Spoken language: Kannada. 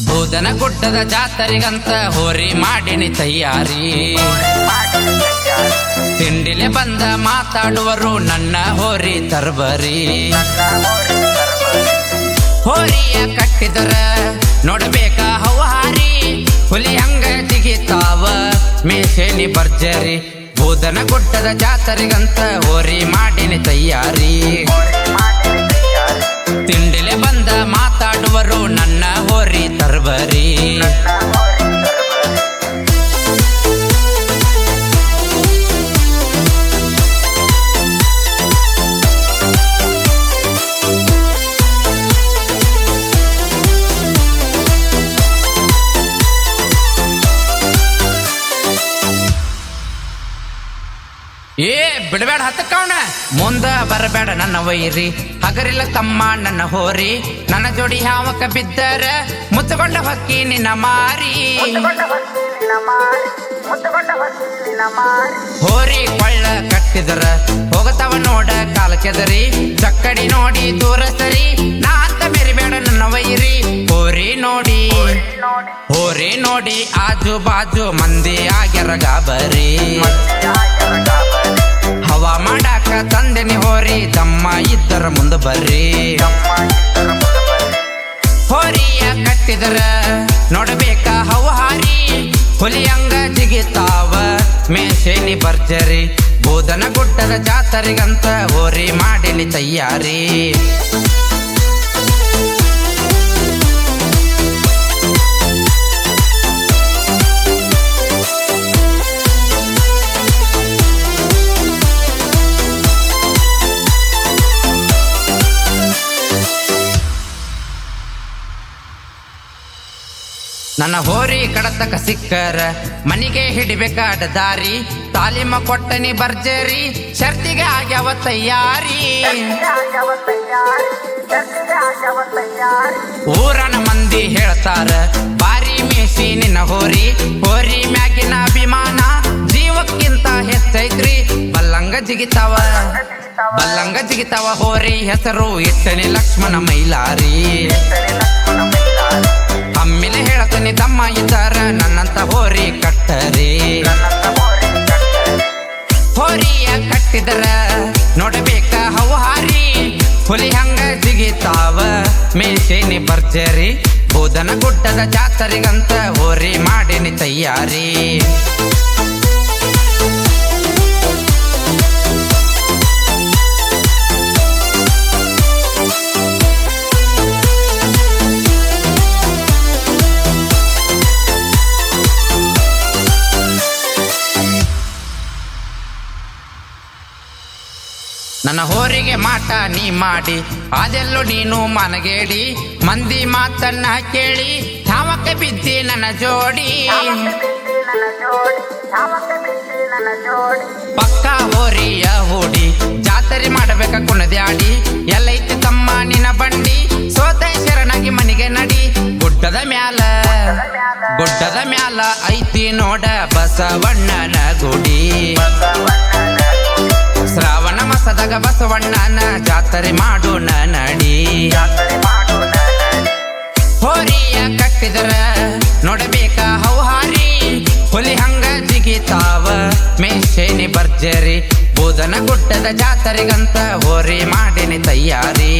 ಬೂದನ ಗುಡ್ಡದ ಜಾತರಿಗಂತ ಹೋರಿ ಮಾಡಿನಿ ತಯಾರಿ. ತಿಂಡಿಲೆ ಬಂದ ಮಾತಾಡುವರು ನನ್ನ ಹೋರಿ ತರ್ಬರಿ. ಹೋರಿಯ ಕಟ್ಟಿದರ ನೋಡಬೇಕ ಹೌಹಾರಿ, ಹುಲಿ ಹಂಗ ಜಿಗಿತಾವ ಮೇಷೇನಿ ಭರ್ಜರಿ. ಬೂದನ ಗುಡ್ಡದ ಜಾತರಿಗಂತ ಹೋರಿ ಮಾಡಿನಿ ತಯಾರಿ. ತಿಂಡಿಲೆ ಬಂದ ಮಾತಾಡುವರು ನನ್ನ ಹೋರಿ ತರ್ಬರಿ. ಬಿಡಬೇಡ ಹತ್ತಕ್ಕವನ ಮುಂದ ಬರಬೇಡ ನನ್ನ ವೈರಿ. ಹಗರಿಲ್ಲ ತಮ್ಮ ನನ್ನ ಹೋರಿ, ನನ್ನ ಜೋಡಿ ಹಾವಕ ಬಿದ್ದರ ಮುತ್ತಗೊಂಡ ಹೊಕ್ಕಿ ನಿನ್ನ ಮಾರಿ. ಹೋರಿ ಕೊಳ್ಳ ಕಟ್ಟಿದರ ಹೋಗತವ ನೋಡ ಕಾಲ ಕೆದರಿ. ಚಕ್ಕಡಿ ನೋಡಿ ದೂರ ಸರಿ, ನಾ ಅಂತ ಮೆರಿಬೇಡ ನನ್ನ ವೈರಿ. ಹೋರಿ ನೋಡಿ ಆಜು ಬಾಜು ಮಂದಿ ಆಗ್ಯಾರ ಗಾಬರಿ. ಹವಾ ಮಾಡಾಕ ತಂದೆನಿ ಹೋರಿ, ದಮ್ಮ ಇದ್ದರ ಮುಂದ ಬರ್ರಿ. ಹೋರಿಯ ಕಟ್ಟಿದರ ನೋಡಬೇಕ ಹೌಹಾರಿ, ಹುಲಿಯಂಗ ಜಿಗಿತಾವ ಮೇಷೇನಿ ಭರ್ಜರಿ. ಬೂದನ ಗುಡ್ಡದ ಜಾತರಿಗಂತ ಹೋರಿ ಮಾಡಿನಿ ತಯಾರಿ. ನನ್ನ ಹೋರಿ ಕಡತಕ ಸಿಕ್ಕರ ಮನಿಗೆ ಹಿಡಿಬೇಕಾದ ದಾರಿ. ತಾಲೀಮ ಕೊಟ್ಟನಿ ಭರ್ಜರಿ, ಶರ್ತಿಗೆ ಆಗ್ಯಾವ ತಯಾರಿ. ಊರನ ಮಂದಿ ಹೇಳ್ತಾರ ಬಾರಿ ಮೇಸಿ ನಿನ್ನ ಹೋರಿ. ಹೋರಿ ಮ್ಯಾಗಿನ ಅಭಿಮಾನ ಜೀವಕ್ಕಿಂತ ಹೆಚ್ಚೈತ್ರಿ. ಬಲ್ಲಂಗ ಜಿಗಿತಾವ ಹೋರಿ, ಹೆಸರು ಇಟ್ಟನಿ ಲಕ್ಷ್ಮಣ ಮೈಲಾರಿ. ಅಮ್ಮಿಲೆ ಹೇಳತನಿ ತಮ್ಮ ಇದ್ದಾರ ನನ್ನಂತ ಹೋರಿ ಕಟ್ಟರಿ. ಹೋರಿಯ ಕಟ್ಟಿದರ ನೋಡಬೇಕ ಹೌಹಾರಿ, ಹುಲಿ ಹಂಗ ಜಿಗಿತಾವ ಮೇಷೇನಿ ಭರ್ಜರಿ. ಬೂದನ ಗುಡ್ಡದ ಜಾತರಿಗಂತ ಹೋರಿ ಮಾಡಿನಿ ತಯಾರಿ. ನನ್ನ ಹೋರಿಗೆ ಮಾಟ ನೀ ಮಾಡಿ ಅದೆಲ್ಲೋ ನೀನು ಮನಗೇಡಿ. ಮಂದಿ ಮಾತನ್ನ ಕೇಳಿ ಧಾವಕ್ಕೆ ಬಿದ್ದಿ ನನ್ನ ಜೋಡಿ. ಪಕ್ಕ ಹೋರಿಯ ಹೂಡಿ ಜಾತರಿ ಮಾಡಬೇಕ ಕುಣದ್ಯಾಡಿ. ಎಲ್ಲೈತಿ ತಮ್ಮ ನಿನ್ನ ಬಂಡಿ, ಸೋತ ಶರಣಾಗಿ ಮನಿಗೆ ನಡಿ. ಗುಡ್ಡದ ಮ್ಯಾಲ ಐತಿ ನೋಡ ಬಸವಣ್ಣನ ಗುಡಿ. ಶ್ರಾವಣ ಮಾಸದಾಗ ಬಸವಣ್ಣನ ಜಾತರೆ ಮಾಡೋಣ ನಡಿ. ಹೋರಿಯ ಕಟ್ಟಿದರ ನೋಡಬೇಕ ಹೌಹಾರಿ, ಹುಲಿ ಹಂಗ ಜಿಗಿತಾವ ಮೇಷೇನಿ ಭರ್ಜರಿ. ಬೂದನ ಗುಡ್ಡದ ಜಾತರಿಗಂತ ಹೋರಿ ಮಾಡಿನಿ ತಯಾರಿ.